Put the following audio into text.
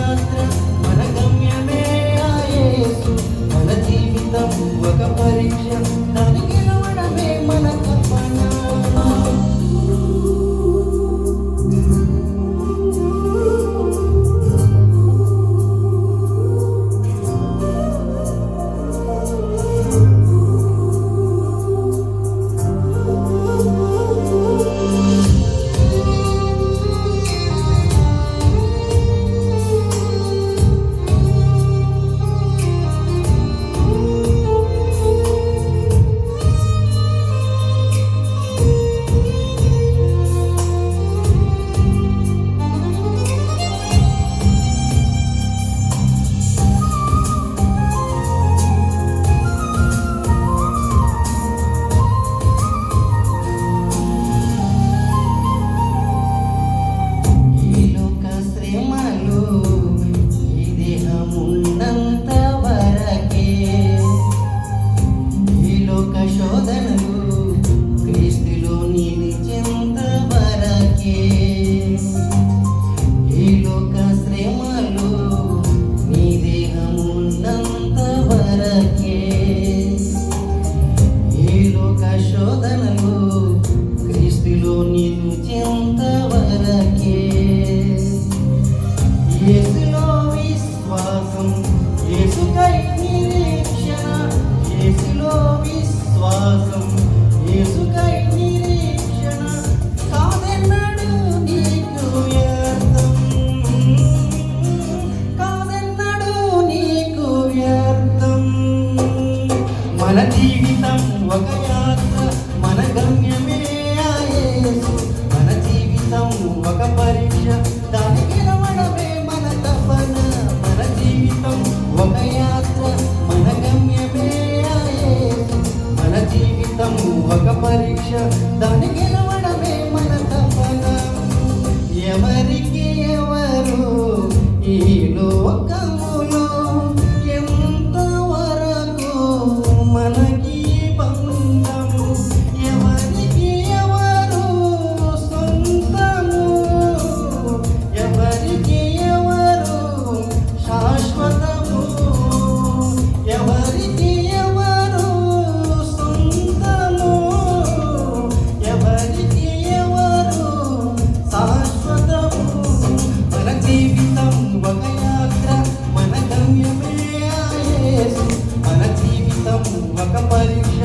యాత్ర మన గమ్యమే ఆ యేసు. మన జీవితం ఒక పరీక్ష, దాన్ని గెలవడమే మన తపన. యేసులో విశ్వాసం, యేసుకై నిరీక్షణ. యేసులో విశ్వాసం, యేసుకై నిరీక్షణ. కాదెన్నడు నీకు వ్యర్థం, కాదెన్నడు నీకు వ్యర్థం. మన జీవితం ఒక యాత్ర, మన గమ్యమే ఆ యేసు. మన జీవితం ఒక పరీక్ష, దాన్ని గెలవడమే మన తపన. మన జీవితం ఒక యాత్ర, మన గమ్యమే ఆ యేసు. మన జీవితం ఒక పరీక్ష, దాన్ని గెలవడమే మన తపన. ఎవరికి ఎవరు ఈ లోకములో ఎంతవరకు మనకి బంధము? ఎవరికి ఎవరు సొంతము? ఎవరికి ఎవరు శాశ్వతము? ఎవరికి ఎవరు సొంతము? ఎవరికి ఎవరు శాశ్వతము? మన జీవితం ఒక యాత్ర, మన గమ్యమే ఆ యేసు. మన జీవితం ఒక పరీక్ష,